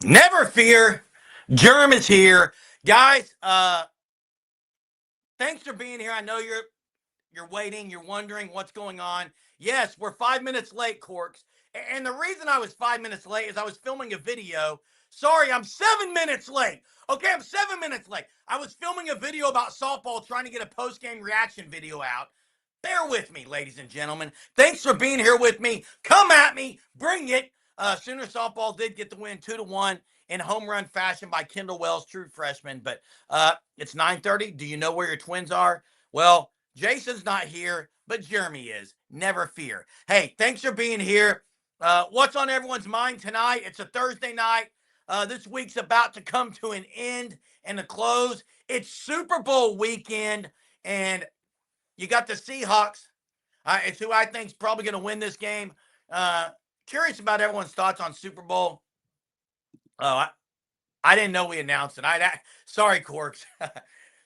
Never fear. Germ is here. Guys, thanks for being here. I know you're waiting, you're wondering what's going on. Yes, we're 5 minutes late, Corks. And the reason I was 5 minutes late is I was filming a video. Sorry, I'm 7 minutes late. Okay, I'm 7 minutes late. I was filming a video about softball, trying to get a post-game reaction video out. Bear with me, ladies and gentlemen. Thanks for being here with me. Come at me. Bring it. Sooner softball did get the win 2-1 in home run fashion by Kendall Wells, true freshman. But it's 9:30. Do you know where your twins are? Well, Jason's not here, but Jeremy is. Never fear. Hey, thanks for being here. What's on everyone's mind tonight? It's a Thursday night. This week's about to come to an end and a close. It's Super Bowl weekend, and you got the Seahawks. It's who I think is probably going to win this game. Curious about everyone's thoughts on Super Bowl. Oh, I didn't know we announced it. Sorry, Corks.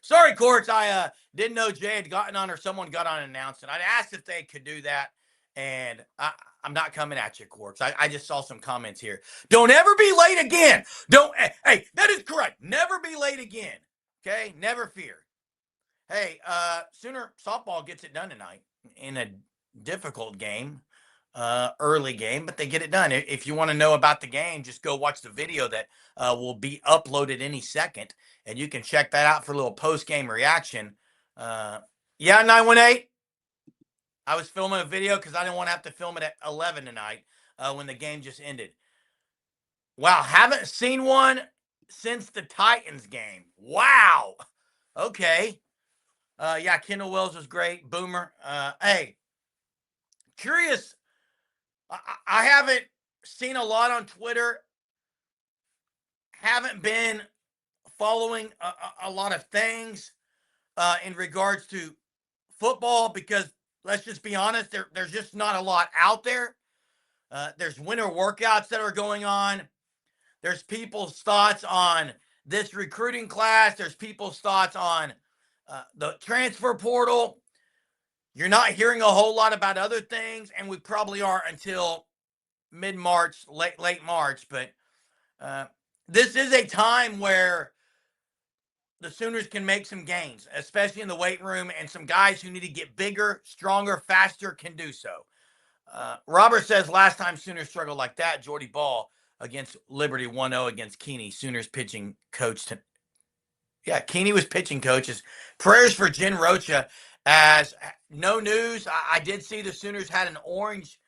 Sorry, Corks. I didn't know Jay had gotten on or someone got on and announced it. I'd asked if they could do that, and I'm not coming at you, Corks. I just saw some comments here. Don't ever be late again. Don't. Hey, that is correct. Never be late again. Okay, never fear. Hey, Sooner softball gets it done tonight in a difficult game, early game, but they get it done. If you want to know about the game, just go watch the video that will be uploaded any second, and you can check that out for a little post-game reaction. Yeah, 918. I was filming a video because I didn't want to have to film it at 11 tonight when the game just ended. Wow, haven't seen one since the Titans game. Wow. Okay. Yeah, Kendall Wells was great. Boomer. Hey, curious. I haven't seen a lot on Twitter. Haven't been following a lot of things in regards to football because let's just be honest, there's just not a lot out there. There's winter workouts that are going on. There's people's thoughts on this recruiting class. There's people's thoughts on the transfer portal. You're not hearing a whole lot about other things, and we probably are until mid-March, late March. But this is a time where the Sooners can make some gains, especially in the weight room, and some guys who need to get bigger, stronger, faster can do so. Robert says last time Sooners struggled like that, Jordy Ball against Liberty 1-0 against Keeney. Sooners pitching coach. Yeah, Keeney was pitching coaches. Prayers for Jen Rocha. As no news, I did see the Sooners had an orange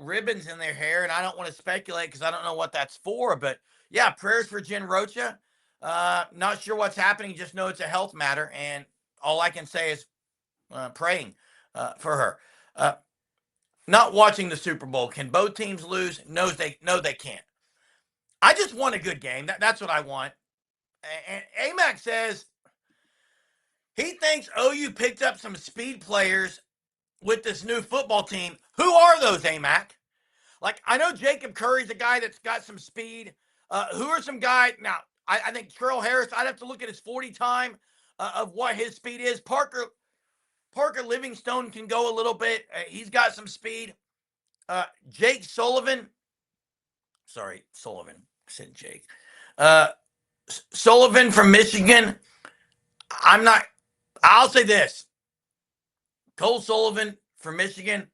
ribbons in their hair, and I don't want to speculate because I don't know what that's for. But yeah, prayers for Jen Rocha. Not sure what's happening. Just know it's a health matter, and all I can say is praying for her. Not watching the Super Bowl. Can both teams lose? No, they can't. I just want a good game. That's what I want. And AMAC says he thinks OU picked up some speed players with this new football team. Who are those, AMAC? Like, I know Jacob Curry's a guy that's got some speed. Who are some guys? Now, I think Terrell Harris, I'd have to look at his 40 time of what his speed is. Parker Livingstone can go a little bit. He's got some speed. Jake Sullivan. Sorry, Sullivan. I said Jake. Sullivan from Michigan. I'll say this. Cole Sullivan from Michigan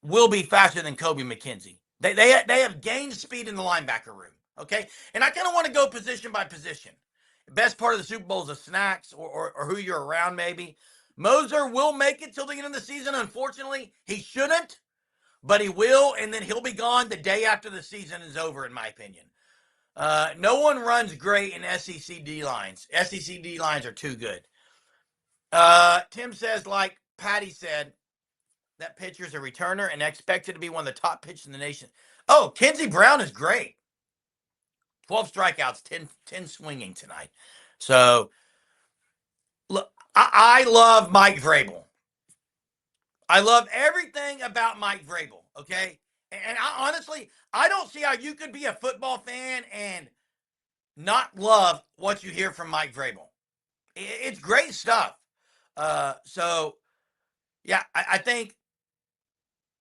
will be faster than Kobe McKenzie. They have gained speed in the linebacker room, okay? And I kind of want to go position by position. The best part of the Super Bowl is the snacks or who you're around maybe. Moser will make it till the end of the season. Unfortunately, he shouldn't, but he will, and then he'll be gone the day after the season is over, in my opinion. No one runs great in SEC D-lines. SEC D-lines are too good. Tim says, like Patty said, that pitcher's a returner and expected to be one of the top pitchers in the nation. Oh, Kenzie Brown is great. 12 strikeouts, 10 swinging tonight. So, look, I love Mike Vrabel. I love everything about Mike Vrabel, okay? And honestly, I don't see how you could be a football fan and not love what you hear from Mike Vrabel. It's great stuff. So, yeah, I think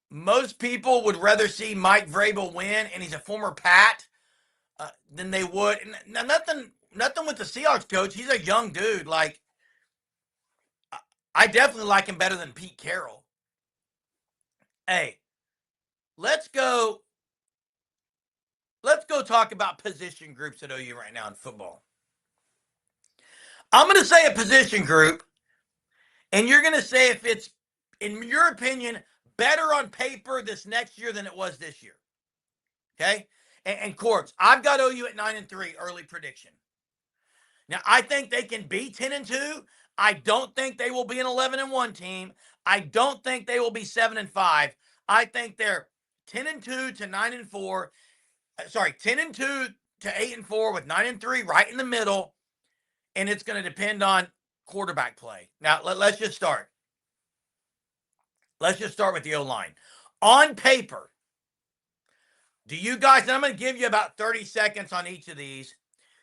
most people would rather see Mike Vrabel win, and he's a former Pat. than they would. And nothing with the Seahawks coach. He's a young dude. Like, I definitely like him better than Pete Carroll. Hey, let's go. Let's go talk about position groups at OU right now in football. I'm going to say a position group, and you're going to say if it's, in your opinion, better on paper this next year than it was this year. Okay? And Corks, I've got OU at 9-3, early prediction. Now, I think they can be 10-2. I don't think they will be an 11-1 team. I don't think they will be 7-5. I think they're 10-2 to 9-4. Sorry, 10-2 to 8-4 with 9-3 right in the middle. And it's going to depend on quarterback play. Now, let's just start. Let's just start with the O-line. On paper, do you guys, and I'm going to give you about 30 seconds on each of these.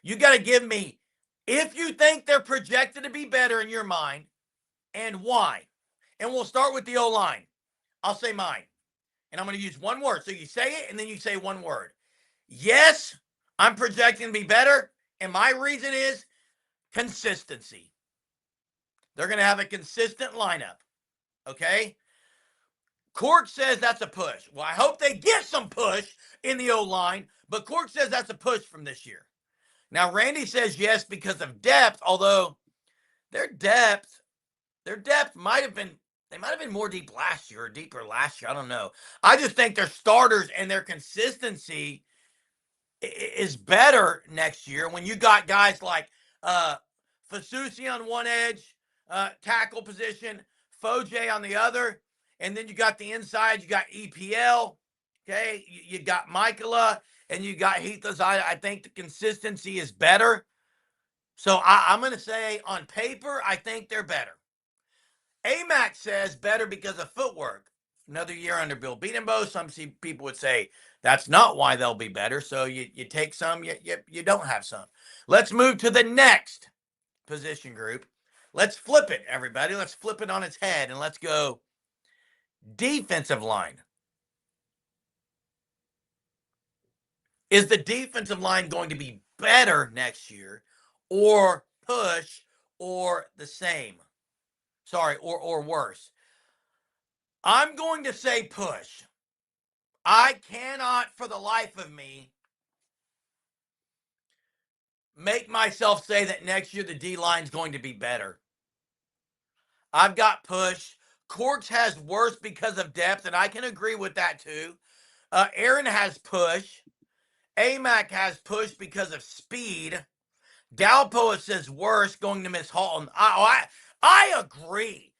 You got to give me, if you think they're projected to be better in your mind, and why. And we'll start with the O-line. I'll say mine. And I'm going to use one word. So you say it, and then you say one word. Yes, I'm projecting to be better. And my reason is consistency. They're going to have a consistent lineup. Okay? Cork says that's a push. Well, I hope they get some push in the O-line, but Cork says that's a push from this year. Now, Randy says yes because of depth, although their depth might have been more deep last year or deeper last year. I don't know. I just think their starters and their consistency is better next year when you got guys like Fasusi on one edge, tackle position, Foje on the other, and then you got the inside, you got EPL, okay? You got Michaela, and you got Heath. I think the consistency is better. So I'm going to say on paper, I think they're better. AMAC says better because of footwork. Another year under Bill Beatenbow. Some people would say that's not why they'll be better. So you take some, you don't have some. Let's move to the next position group. Let's flip it, everybody. Let's flip it on its head, and let's go defensive line. Is the defensive line going to be better next year, or push, or the same? Sorry, or worse. I'm going to say push. I cannot, for the life of me, make myself say that next year the D-line is going to be better. I've got push. Corks has worse because of depth, and I can agree with that too. Aaron has push. AMAC has push because of speed. Dalpoa says worse, going to miss Halton. I agree.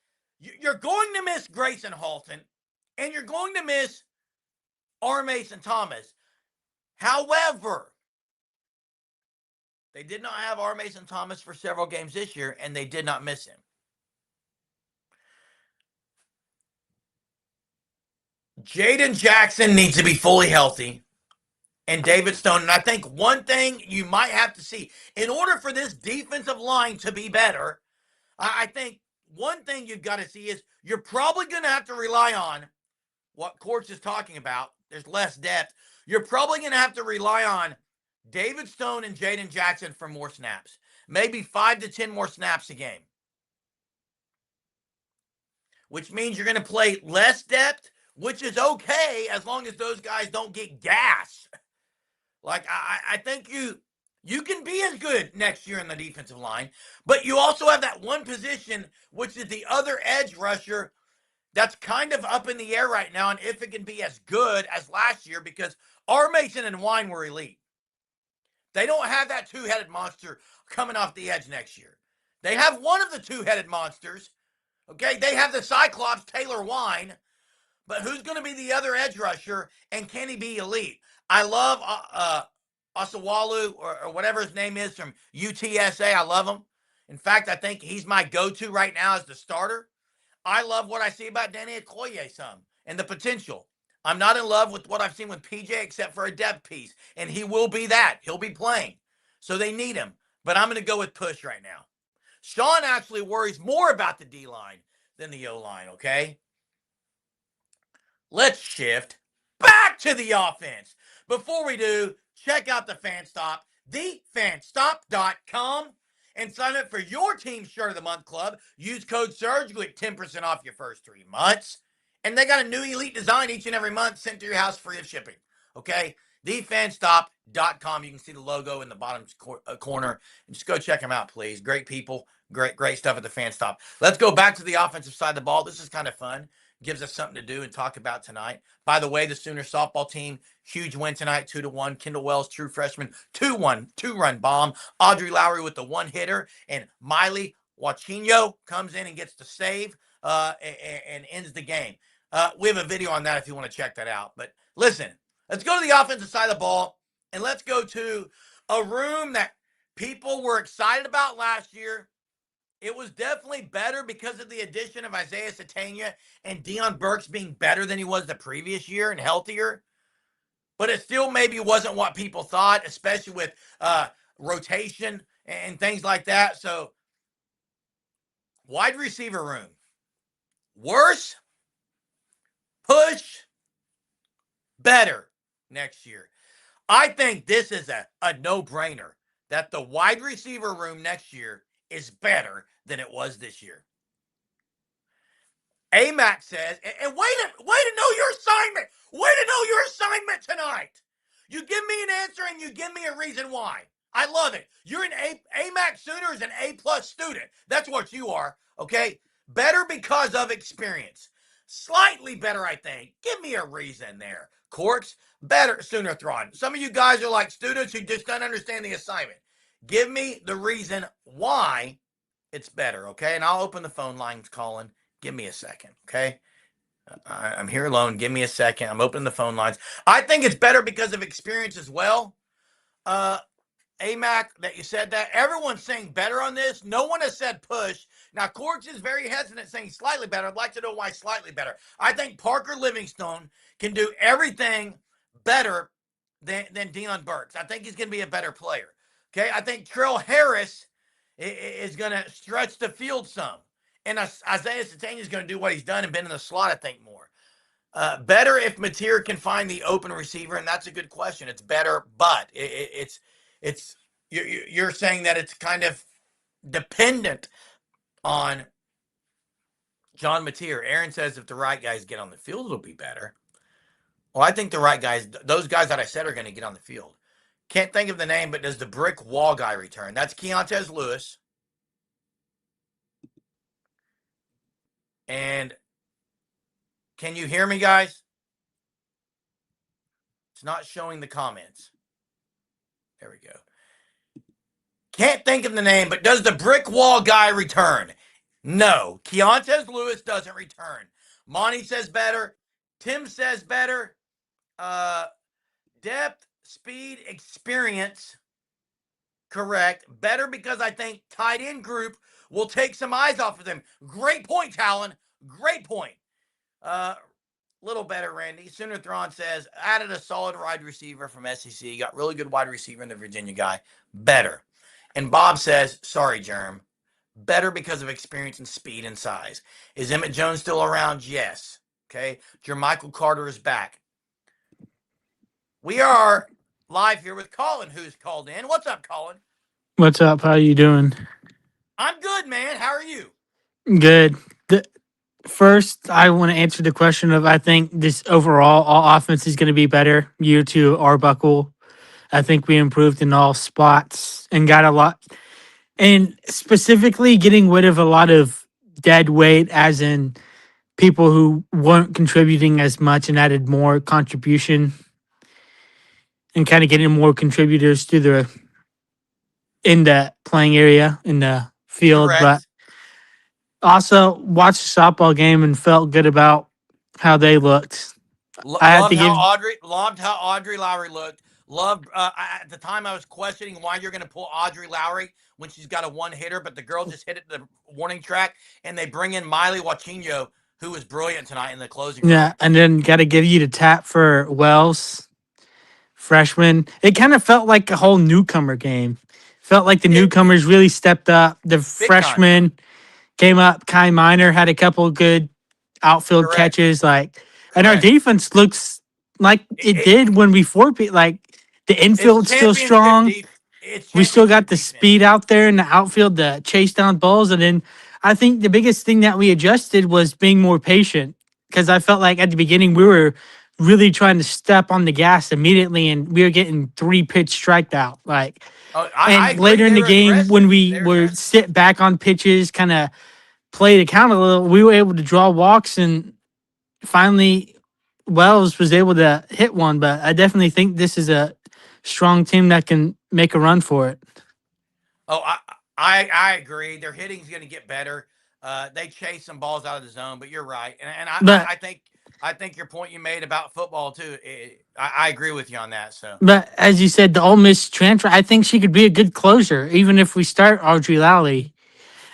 You're going to miss Grayson Halton, and you're going to miss R. Mason Thomas. However, they did not have R. Mason Thomas for several games this year, and they did not miss him. Jaden Jackson needs to be fully healthy, and David Stone. And I think one thing you might have to see, in order for this defensive line to be better, I think one thing you've got to see is you're probably going to have to rely on what Courts is talking about. There's less depth. You're probably going to have to rely on David Stone and Jaden Jackson for more snaps. Maybe 5 to 10 more snaps a game. Which means you're going to play less depth, which is okay as long as those guys don't get gas. Like, I think you can be as good next year in the defensive line, but you also have that one position, which is the other edge rusher, that's kind of up in the air right now, and if it can be as good as last year, because R. Mason and Wine were elite. They don't have that two-headed monster coming off the edge next year. They have one of the two-headed monsters. Okay, they have the Cyclops, Taylor Wine, but who's going to be the other edge rusher, and can he be elite? I love Osawalu, or whatever his name is, from UTSA. I love him. In fact, I think he's my go-to right now as the starter. I love what I see about Danny Okoye some, and the potential. I'm not in love with what I've seen with PJ except for a depth piece, and he will be that. He'll be playing. So they need him, but I'm going to go with push right now. Sean actually worries more about the D-line than the O-line, okay? Let's shift back to the offense, before we do, check out the Fan Stop, thefanstop.com, and sign up for your team shirt of the month club. Use code SURGE, you get 10% off your first 3 months. And they got a new elite design each and every month sent to your house free of shipping. Okay? Thefanstop.com. You can see the logo in the bottom corner. And just go check them out, please. Great people. Great stuff at the Fan Stop. Let's go back to the offensive side of the ball. This is kind of fun. Gives us something to do and talk about tonight. By the way, the Sooner softball team, huge win tonight, 2-1. Kendall Wells, true freshman, 2-1, two-run bomb. Audrey Lowry with the one hitter, and Miley Wachinho comes in and gets the save and ends the game. We have a video on that if you want to check that out. But listen, let's go to the offensive side of the ball, and let's go to a room that people were excited about last year. It was definitely better because of the addition of Isaiah Satania and Deion Burks being better than he was the previous year and healthier. But it still maybe wasn't what people thought, especially with rotation and things like that. So, wide receiver room. Worse, push, better next year. I think this is a no-brainer that the wide receiver room next year is better than it was this year. AMAC says, and way to know your assignment. Way to know your assignment tonight. You give me an answer and you give me a reason why. I love it. You're an AMAC Sooner is an A+ student. That's what you are, okay? Better because of experience. Slightly better, I think. Give me a reason there. Corks, better, Sooner Thrawn. Some of you guys are like students who just don't understand the assignment. Give me the reason why it's better, okay? And I'll open the phone lines, Colin. Give me a second, okay? I'm here alone. Give me a second. I'm opening the phone lines. I think it's better because of experience as well. AMAC, that you said that. Everyone's saying better on this. No one has said push. Now, Corks is very hesitant saying slightly better. I'd like to know why slightly better. I think Parker Livingstone can do everything better than Deion Burks. I think he's going to be a better player. Okay, I think Trell Harris is going to stretch the field some. And Isaiah Satania is going to do what he's done and been in the slot, I think, more. Better if Mateer can find the open receiver, and that's a good question. It's better, but you're saying that it's kind of dependent on John Mateer. Aaron says if the right guys get on the field, it'll be better. Well, I think the right guys, those guys that I said are going to get on the field. Can't think of the name, but does the brick wall guy return? That's Keontez Lewis. And can you hear me, guys? It's not showing the comments. There we go. Can't think of the name, but does the brick wall guy return? No. Keontez Lewis doesn't return. Monty says better. Tim says better. Depth, speed, experience. Correct. Better because I think tight end group will take some eyes off of them. Great point, Talon. Great point. Little better, Randy. Sooner Thrawn says, added a solid wide receiver from SEC. Got really good wide receiver in the Virginia guy. Better. And Bob says, sorry, Germ. Better because of experience and speed and size. Is Emmett Jones still around? Yes. Okay. Jermichael Carter is back. We are live here with Colin, who's called in. What's up, Colin? What's up? How you doing? I'm good, man. How are you? Good. First, I want to answer the question of I think this overall all offense is going to be better year two Arbuckle. I think we improved in all spots and got a lot, and specifically getting rid of a lot of dead weight, as in people who weren't contributing as much and added more contribution, and kind of getting more contributors to the in the playing area in the field, Correct. but. Also, watched the softball game and felt good about how they looked. I had to give. Loved how Audrey Lowry looked. Loved at the time I was questioning why you're going to pull Audrey Lowry when she's got a one hitter, but the girl just hit it to the warning track, and they bring in Miley Wachinho, who was brilliant tonight in the closing. Yeah, role. And then got to give you the tap for Wells, freshman. It kind of felt like a whole newcomer game. Felt like the newcomers really stepped up. The freshmen came up. Kai Miner had a couple good outfield catches. And our defense looks like it It, did when we forfeit. Like the it's infield's still championship strong. def- It's We still got championship the defense. speed out there in the outfield to chase down balls. And then I think the biggest thing that we adjusted was being more patient because I felt like at the beginning we were really trying to step on the gas immediately and we were getting 3 pitch strikeout. Like, Oh, I and agree. later in They the were game when aggressive. we They were were aggressive. sit back on pitches, kind of play the count a little, we were able to draw walks and finally Wells was able to hit one. But I definitely think this is a strong team that can make a run for it. Oh, I agree. Their hitting's going to get better. They chase some balls out of the zone, but you're right, and But I think your point you made about football too. I agree with you on that. So But as you said, the Ole Miss transfer, I think she could be a good closer, even if we start Audrey Lally.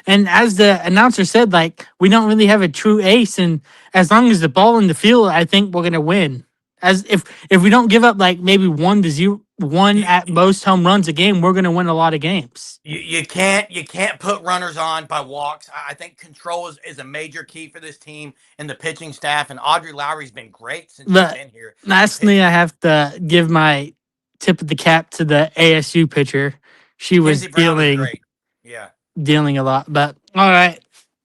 And as the announcer said, like we don't really have a true ace, and as long as the ball in the field, I think we're gonna win. As if we don't give up like maybe 1-0, one you at most home runs a game, we're gonna win a lot of games. you can't put runners on by walks. I think control is a major key for this team and the pitching staff. And Audrey Lowry's been great since she's But been here in lastly, I pitching. have to give my tip of the cap to the ASU pitcher. She was Mackenzie Brown is dealing great. Yeah. dealing a lot. But all right,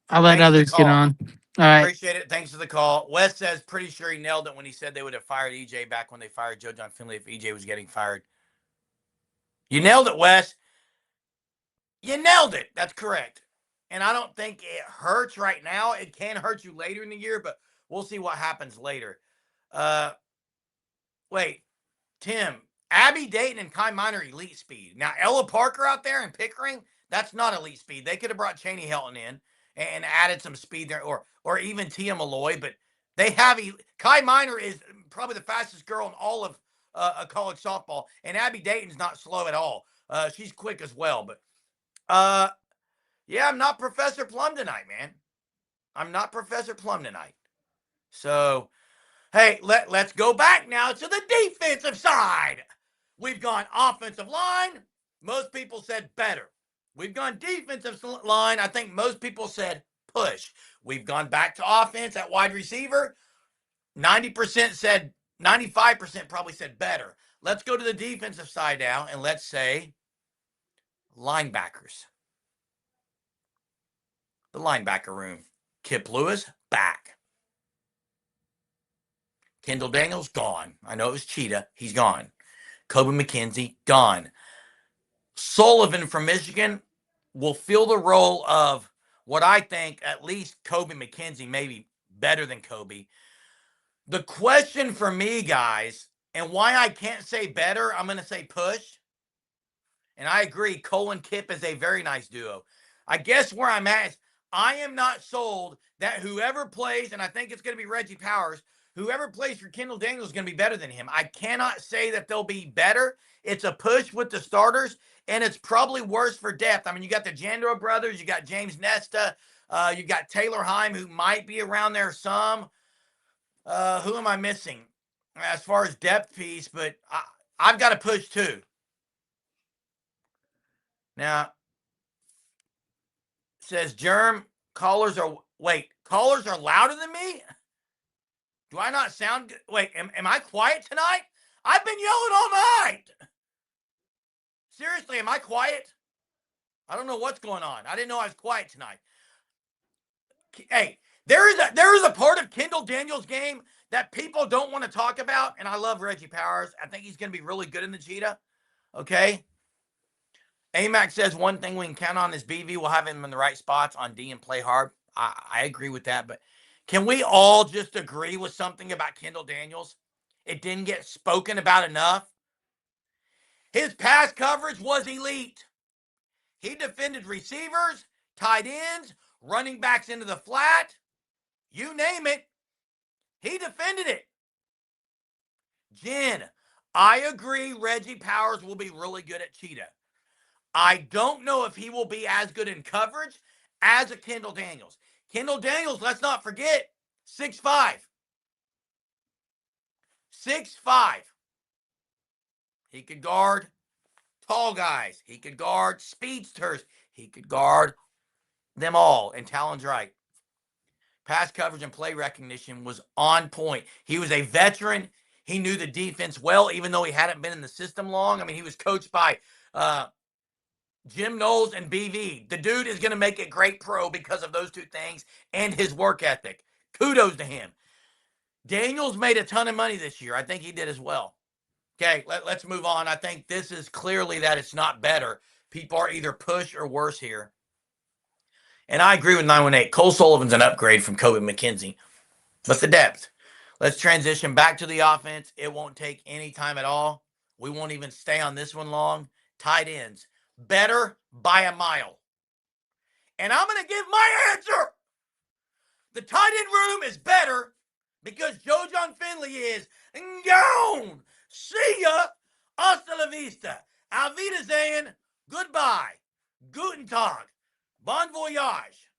I'll let Thanks for the others get call. on. All right. Appreciate it. Thanks for the call. Wes says pretty sure he nailed it when he said they would have fired EJ back when they fired Joe John Finley if EJ was getting fired. You nailed it, Wes. You nailed it. That's correct. And I don't think it hurts right now. It can hurt you later in the year, but we'll see what happens later. Uh, wait, Tim, Abby Dayton and Kai Miner elite speed. Now Ella Parker out there and Pickering, that's not elite speed. They could have brought Cheney Helton in and added some speed there, or even Tia Malloy, but they have Kai Miner is probably the fastest girl in all of college softball, and Abby Dayton's not slow at all. She's quick as well, but uh, yeah, I'm not Professor Plum tonight, man. I'm not Professor Plum tonight. So, hey, let's go back now to the defensive side. We've gone offensive line. Most people said better. We've gone defensive line. I think most people said push. We've gone back to offense at wide receiver. 90% said, 95% probably said better. Let's go to the defensive side now and let's say linebackers. The linebacker room. Kip Lewis, back. Kendall Daniels, gone. I know it was Cheetah. He's gone. Kobe McKenzie, gone. Sullivan from Michigan will fill the role of what I think at least Kobe McKenzie, maybe better than Kobe. The question for me, guys, and why I can't say better, I'm going to say push. And I agree, Cole and Kip is a very nice duo. I guess where I'm at is I am not sold that whoever plays, and I think it's going to be Reggie Powers, whoever plays for Kendall Daniels is going to be better than him. I cannot say that they'll be better. It's a push with the starters, and it's probably worse for depth. I mean, you got the Jandro brothers, you got James Nesta, you got Taylor Heim, who might be around there some. Who am I missing as far as depth piece? But I've got to push too. Now, says Germ, callers are louder than me? Do I not sound good? Wait, am I quiet tonight? I've been yelling all night. Seriously, am I quiet? I don't know what's going on. I didn't know I was quiet tonight. Hey, there is a part of Kendall Daniels' game that people don't want to talk about, and I love Reggie Powers. I think he's going to be really good in the Cheetah. Okay. AMAC says one thing we can count on is BV will have him in the right spots on D and play hard. I agree with that, but can we all just agree with something about Kendall Daniels? It didn't get spoken about enough. His pass coverage was elite. He defended receivers, tight ends, running backs into the flat. You name it. He defended it. Jen, I agree Reggie Powers will be really good at Cheetah. I don't know if he will be as good in coverage as a Kendall Daniels. Kendall Daniels, let's not forget, 6'5". 6'5". He could guard tall guys. He could guard speedsters. He could guard them all. And Talon's right. Pass coverage and play recognition was on point. He was a veteran. He knew the defense well, even though he hadn't been in the system long. I mean, he was coached by Jim Knowles and BV. The dude is going to make it great pro because of those two things and his work ethic. Kudos to him. Daniels made a ton of money this year. I think he did as well. Okay, let's move on. I think this is clearly that it's not better. People are either push or worse here. And I agree with 918. Cole Sullivan's an upgrade from Kobe McKenzie. But the depth. Let's transition back to the offense. It won't take any time at all. We won't even stay on this one long. Tight ends. Better by a mile. And I'm going to give my answer. The tight end room is better because Joe John Finley is gone. See ya. Hasta la vista. Auf Wiedersehen. Goodbye. Guten Tag. Bon voyage.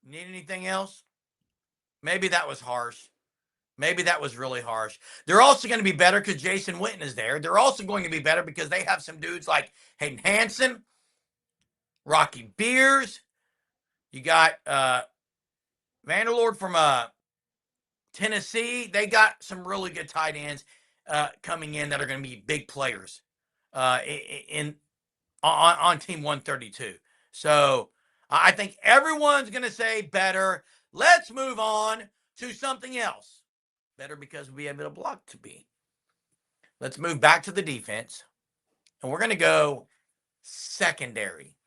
Need anything else? Maybe that was harsh. Maybe that was really harsh. They're also going to be better because Jason Witten is there. They're also going to be better because they have some dudes like Hayden Hansen, Rocky Beers. You got Vanderlord from Tennessee. They got some really good tight ends coming in that are going to be big players on Team 132. So I think everyone's going to say better. Let's move on to something else. Better because we have a block to be. Let's move back to the defense. And we're going to go secondary.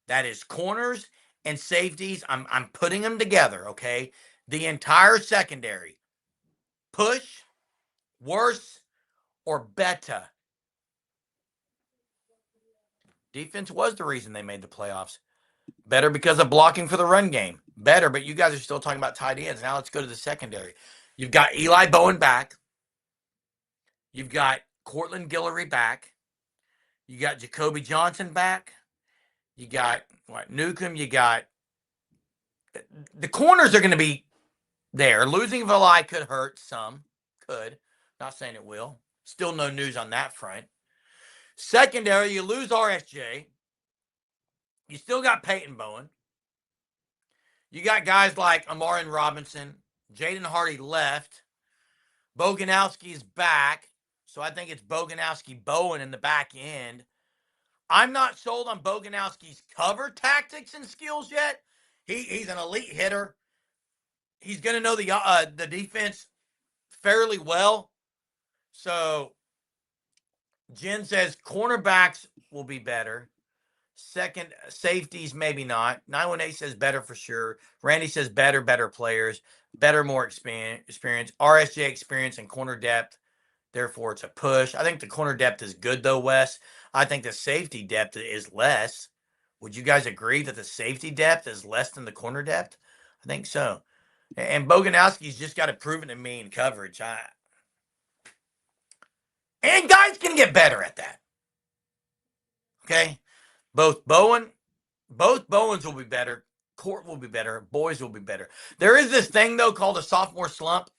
That is corners and safeties. I'm putting them together, okay? The entire secondary. Push, worse, or better. Defense was the reason they made the playoffs. Better because of blocking for the run game. Better, but you guys are still talking about tight ends. Now let's go to the secondary. You've got Eli Bowen back. You've got Cortland Guillory back. You got Jacoby Johnson back. You got Newcomb. You got the corners are going to be there. Losing Valai could hurt some. Could. Not saying it will. Still no news on that front. Secondary, you lose RSJ. You still got Peyton Bowen. You got guys like Amarin Robinson. Jaden Hardy left. Boganowski's back. So I think it's Boganowski Bowen in the back end. I'm not sold on Boganowski's cover tactics and skills yet. He's an elite hitter. He's going to know the defense fairly well. So Jen says cornerbacks will be better. Second, safeties, maybe not. 918 says better for sure. Randy says better players, better, more experience. RSJ experience and corner depth. Therefore, it's a push. I think the corner depth is good, though, Wes. I think the safety depth is less. Would you guys agree that the safety depth is less than the corner depth? I think so. And Boganowski's just got to prove it to me in coverage. And guys can get better at that. Okay? Both Bowens will be better. Court will be better. Boys will be better. There is this thing, though, called a sophomore slump.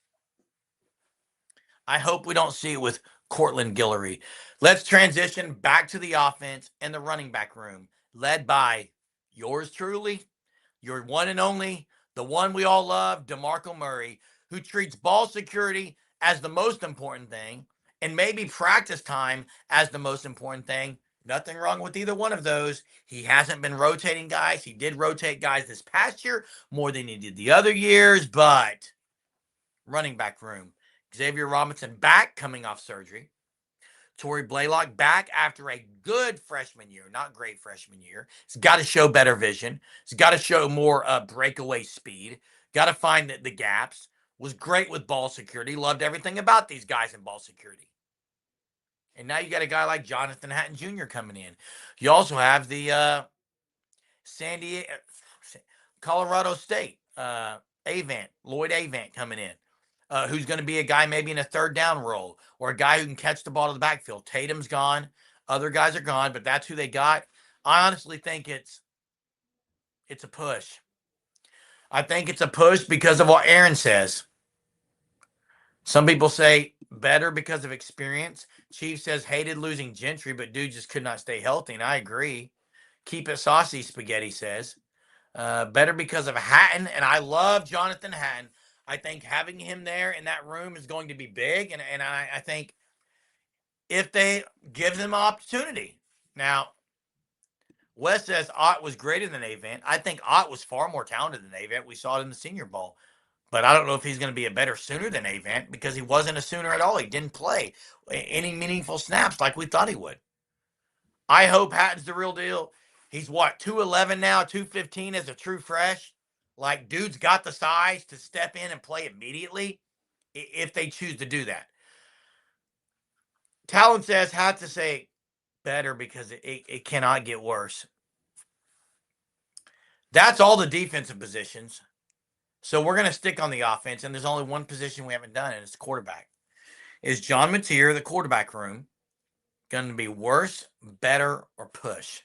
I hope we don't see it with Cortland Guillory. Let's transition back to the offense and the running back room, led by yours truly, your one and only, the one we all love, DeMarco Murray, who treats ball security as the most important thing and maybe practice time as the most important thing. Nothing wrong with either one of those. He hasn't been rotating guys. He did rotate guys this past year more than he did the other years, but running back room. Xavier Robinson back coming off surgery. Torrey Blaylock back after a good freshman year, not great freshman year. He's got to show better vision. He's got to show more breakaway speed. Got to find the gaps. Was great with ball security. Loved everything about these guys in ball security. And now you got a guy like Jonathan Hatton Jr. coming in. You also have the Colorado State Lloyd Avant coming in. Who's going to be a guy maybe in a third down role or a guy who can catch the ball to the backfield. Tatum's gone. Other guys are gone, but that's who they got. I honestly think it's a push. I think it's a push because of what Aaron says. Some people say better because of experience. Chief says hated losing Gentry, but dude just could not stay healthy, and I agree. Keep it saucy, Spaghetti says. Better because of Hatton, and I love Jonathan Hatton. I think having him there in that room is going to be big, and I think if they give them opportunity. Now, Wes says Ott was greater than Avent. I think Ott was far more talented than Avent. We saw it in the Senior Bowl. But I don't know if he's going to be a better Sooner than Avent because he wasn't a Sooner at all. He didn't play any meaningful snaps like we thought he would. I hope Hatton's the real deal. He's what, 211 now, 215 as a true fresh? Like, dude's got the size to step in and play immediately if they choose to do that. Talon says, had to say better because it cannot get worse. That's all the defensive positions. So we're going to stick on the offense, and there's only one position we haven't done, and it's quarterback. Is John Mateer, the quarterback room, going to be worse, better, or push?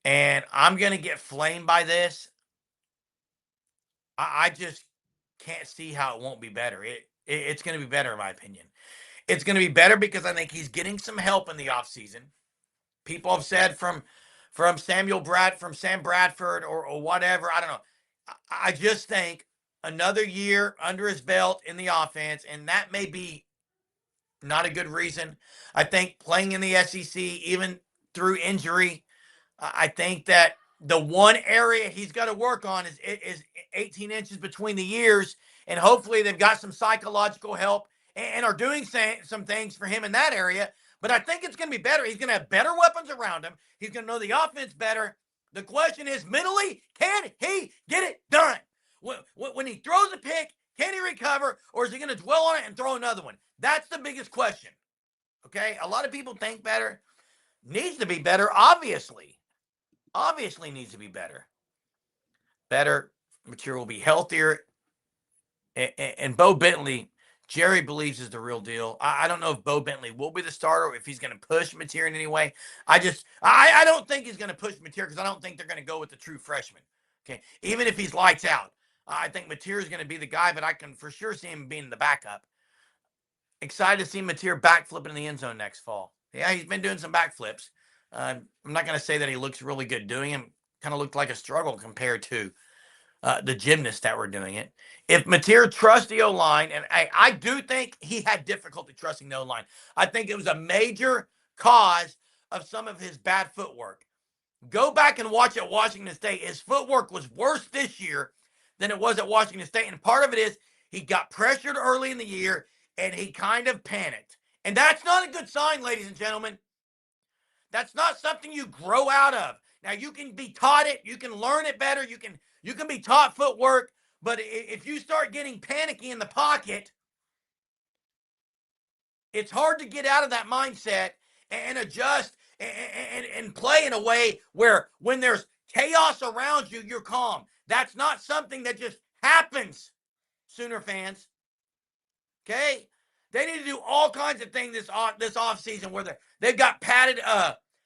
And I'm going to get flamed by this. I just can't see how it won't be better. It's going to be better, in my opinion. It's going to be better because I think he's getting some help in the offseason. People have said from Sam Bradford or whatever. I don't know. I just think another year under his belt in the offense, and that may be not a good reason. I think playing in the SEC, even through injury, I think that the one area he's got to work on is 18 inches between the years, and hopefully they've got some psychological help and are doing some things for him in that area. But I think it's going to be better. He's going to have better weapons around him. He's going to know the offense better. The question is, mentally, can he get it done? When he throws a pick, can he recover, or is he going to dwell on it and throw another one? That's the biggest question. Okay? A lot of people think better. Needs to be better, obviously. Obviously needs to be better. Better material will be healthier. And Bo Bentley, Jerry believes is the real deal. I don't know if Bo Bentley will be the starter or if he's going to push Mateer in any way. I don't think he's going to push Mateer because I don't think they're going to go with the true freshman. Okay, even if he's lights out, I think Mateer is going to be the guy, but I can for sure see him being the backup. Excited to see Mateer backflipping in the end zone next fall. Yeah, he's been doing some backflips. I'm not going to say that he looks really good doing him. Kind of looked like a struggle compared to the gymnasts that were doing it. If Mateer trusts the O-line, and I do think he had difficulty trusting the O-line. I think it was a major cause of some of his bad footwork. Go back and watch at Washington State. His footwork was worse this year than it was at Washington State. And part of it is he got pressured early in the year and he kind of panicked. And that's not a good sign, ladies and gentlemen. That's not something you grow out of. Now, you can be taught it. You can learn it better. You can be taught footwork. But if you start getting panicky in the pocket, it's hard to get out of that mindset and adjust and play in a way where when there's chaos around you, you're calm. That's not something that just happens, Sooner fans. Okay? They need to do all kinds of things this offseason where they've got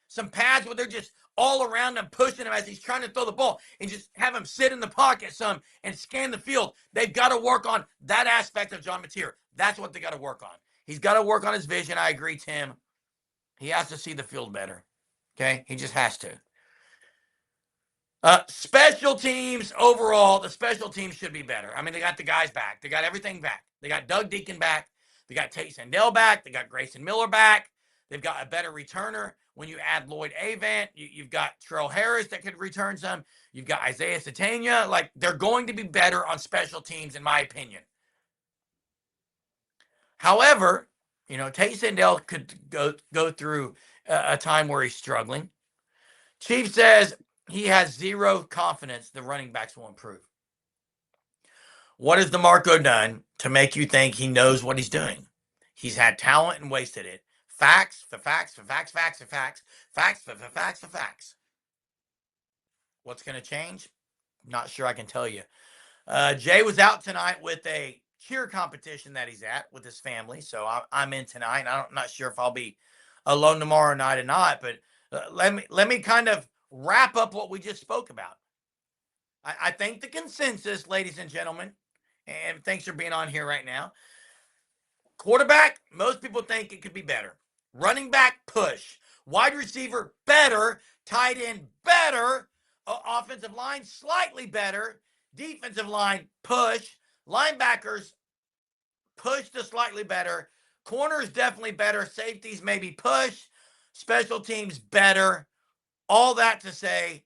some pads where they're just all around him, pushing him as he's trying to throw the ball, and just have him sit in the pocket some and scan the field. They've got to work on that aspect of John Mateer. That's what they got to work on. He's got to work on his vision. I agree, Tim. He has to see the field better. Okay? He just has to. Special teams overall, the special teams should be better. I mean, they got the guys back. They got everything back. They got Doug Deacon back. They got Tate Sandell back. They got Grayson Miller back. They've got a better returner. When you add Lloyd Avent, you've got Terrell Harris that could return some. You've got Isaiah Satania. Like, they're going to be better on special teams, in my opinion. However, Tate Sandell could go through a time where he's struggling. Chief says he has zero confidence the running backs will improve. What has DeMarco done to make you think he knows what he's doing? He's had talent and wasted it. Facts for facts for facts, facts for facts, facts for facts for facts. What's going to change? Not sure I can tell you. Jay was out tonight with a cheer competition that he's at with his family, so I'm in tonight. I'm not sure if I'll be alone tomorrow night or not, but let me kind of wrap up what we just spoke about. I think the consensus, ladies and gentlemen, and thanks for being on here right now. Quarterback, most people think it could be better. Running back, push. Wide receiver, better. Tight end, better. Offensive line, slightly better. Defensive line, push. Linebackers pushed to slightly better. Corners definitely better. Safeties maybe push. Special teams better. All that to say,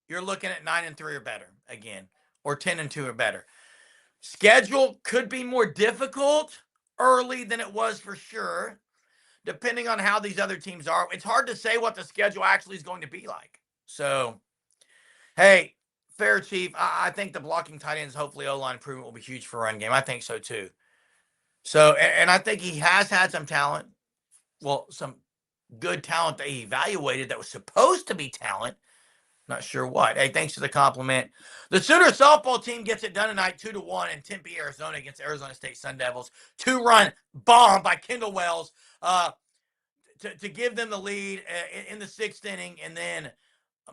you're looking at 9-3 or better again, or 10-2 or better. Schedule could be more difficult early than it was for sure, depending on how these other teams are. It's hard to say what the schedule actually is going to be like. So, hey, fair chief. I think the blocking tight ends, hopefully O-line improvement will be huge for run game. I think so too. So, and I think he has had some talent. Well, some good talent that he evaluated that was supposed to be talent. Not sure what. Hey, thanks for the compliment. The Sooner softball team gets it done tonight, 2-1 in Tempe, Arizona, against Arizona State Sun Devils. 2-run bomb by Kendall Wells to give them the lead in the sixth inning, and then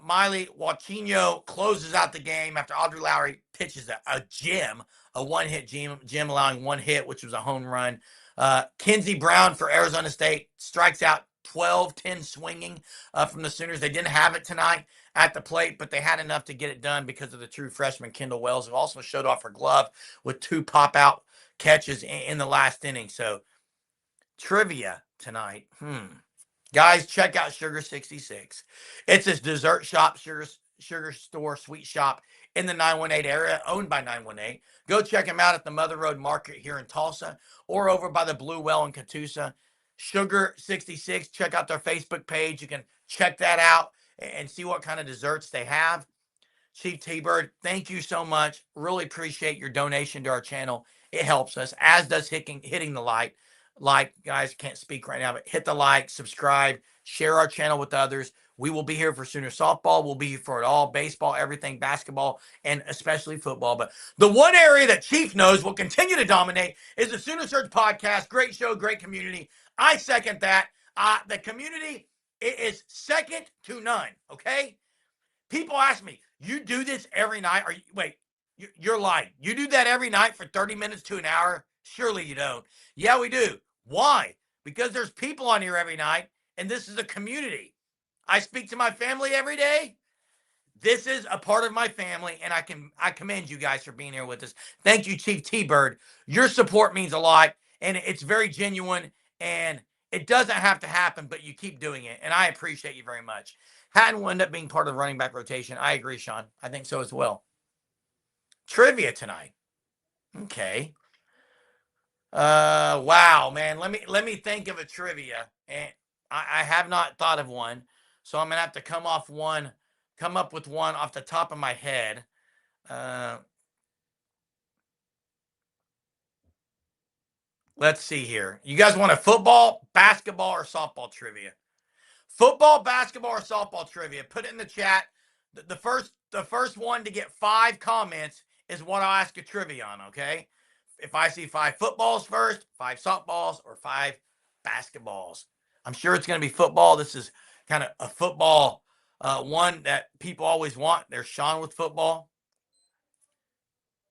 Miley Wachino closes out the game after Audrey Lowry pitches a gem, a one-hit gem allowing one hit, which was a home run. Kenzie Brown for Arizona State strikes out 12-10 swinging from the Sooners. They didn't have it tonight at the plate, but they had enough to get it done because of the true freshman Kendall Wells, who also showed off her glove with 2 pop-out catches in the last inning. So, trivia tonight. Guys, check out Sugar 66. It's a dessert shop, sugar store, sweet shop in the 918 area, owned by 918. Go check them out at the Mother Road Market here in Tulsa or over by the Blue Well in Catoosa. Sugar 66. Check out their Facebook page. You can check that out and see what kind of desserts they have. Chief T-Bird, thank you so much. Really appreciate your donation to our channel. It helps us, as does hitting the like. Guys, can't speak right now, but hit the like, subscribe, share our channel with others. We will be here for Sooner softball. We'll be here for it all, baseball, everything, basketball, and especially football. But the one area that Chief knows will continue to dominate is the Sooner Search podcast. Great show, great community. I second that. The community is second to none, okay? People ask me, you do this every night? You're lying. You do that every night for 30 minutes to an hour? Surely you don't. Yeah, we do. Why? Because there's people on here every night, and this is a community. I speak to my family every day. This is a part of my family, and I commend you guys for being here with us. Thank you, Chief T-Bird. Your support means a lot, and it's very genuine, and it doesn't have to happen, but you keep doing it, and I appreciate you very much. Hatton will end up being part of the running back rotation. I agree, Sean. I think so as well. Trivia tonight. Okay. Wow, man. Let me think of a trivia. And I have not thought of one. So I'm gonna have to come up with one off the top of my head. Let's see here. You guys want a football, basketball, or softball trivia? Football, basketball, or softball trivia? Put it in the chat. The first one to get 5 comments is what I'll ask a trivia on, okay? If I see 5 footballs first, 5 softballs, or 5 basketballs. I'm sure it's going to be football. This is kind of a football one that people always want. There's Sean with football.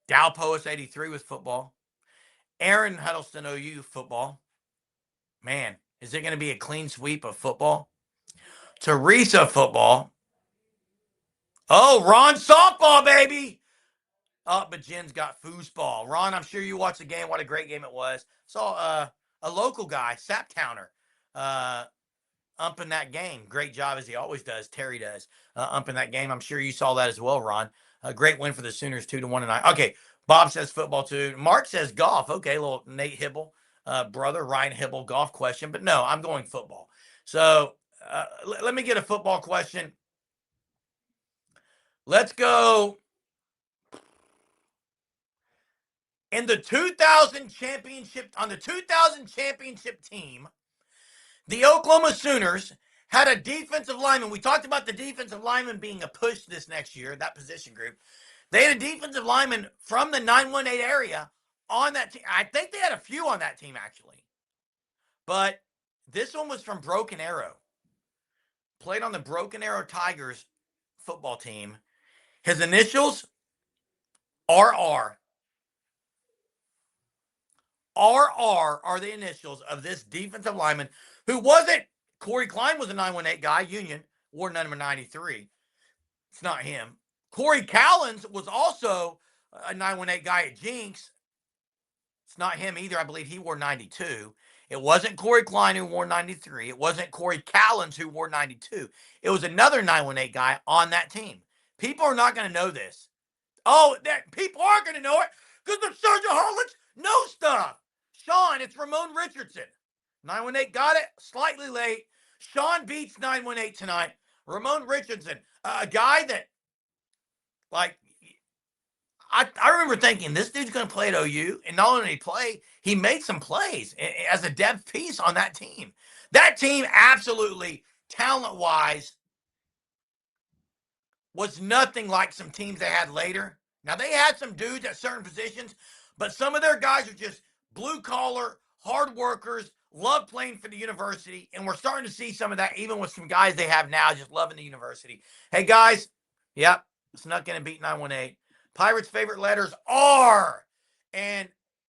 Dow Post 83 with football. Aaron Huddleston OU football. Man, is it going to be a clean sweep of football? Teresa football. Oh, Ron softball, baby. Oh, but Jen's got foosball. Ron, I'm sure you watched the game. What a great game it was. Saw a local guy, Saptowner, umping that game. Great job, as he always does. Terry does, umping that game. I'm sure you saw that as well, Ron. A great win for the Sooners, 2-1 tonight. Okay, Bob says football too. Mark says golf. Okay, little Nate Hibble, brother, Ryan Hibble, golf question. But no, I'm going football. So let me get a football question. Let's go. In the 2000 championship, on the 2000 championship team, the Oklahoma Sooners had a defensive lineman. We talked about the defensive lineman being a push this next year, that position group. They had a defensive lineman from the 918 area on that team. I think they had a few on that team, actually. But this one was from Broken Arrow. Played on the Broken Arrow Tigers football team. His initials, RR. RR are the initials of this defensive lineman who wasn't. Corey Klein was a 918 guy, Union, wore number 93. It's not him. Corey Callens was also a 918 guy at Jinx. It's not him either. I believe he wore 92. It wasn't Corey Klein who wore 93. It wasn't Corey Callens who wore 92. It was another 918 guy on that team. People are not going to know this. Oh, that people are going to know it because the Surgeaholics know stuff. Sean, it's Ramon Richardson. 918 got it slightly late. Sean beats 918 tonight. Ramon Richardson, a guy that, like, I remember thinking this dude's going to play at OU, and not only did he play, he made some plays as a depth piece on that team. That team, absolutely talent-wise, was nothing like some teams they had later. Now, they had some dudes at certain positions, but some of their guys are just blue-collar, hard workers, love playing for the university, and we're starting to see some of that even with some guys they have now just loving the university. Hey, guys, yep, it's not going to beat 918. Pirates' favorite letters are. And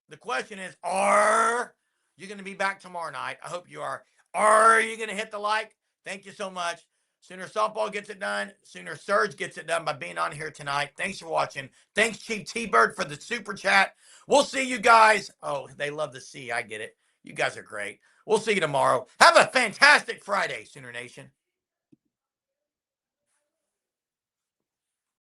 the question is, are you going to be back tomorrow night? I hope you are. Are you going to hit the like? Thank you so much. Sooner Softball gets it done. Sooner Surge gets it done by being on here tonight. Thanks for watching. Thanks, Chief T-Bird, for the super chat. We'll see you guys. Oh, they love the C. I get it. You guys are great. We'll see you tomorrow. Have a fantastic Friday, Sooner Nation.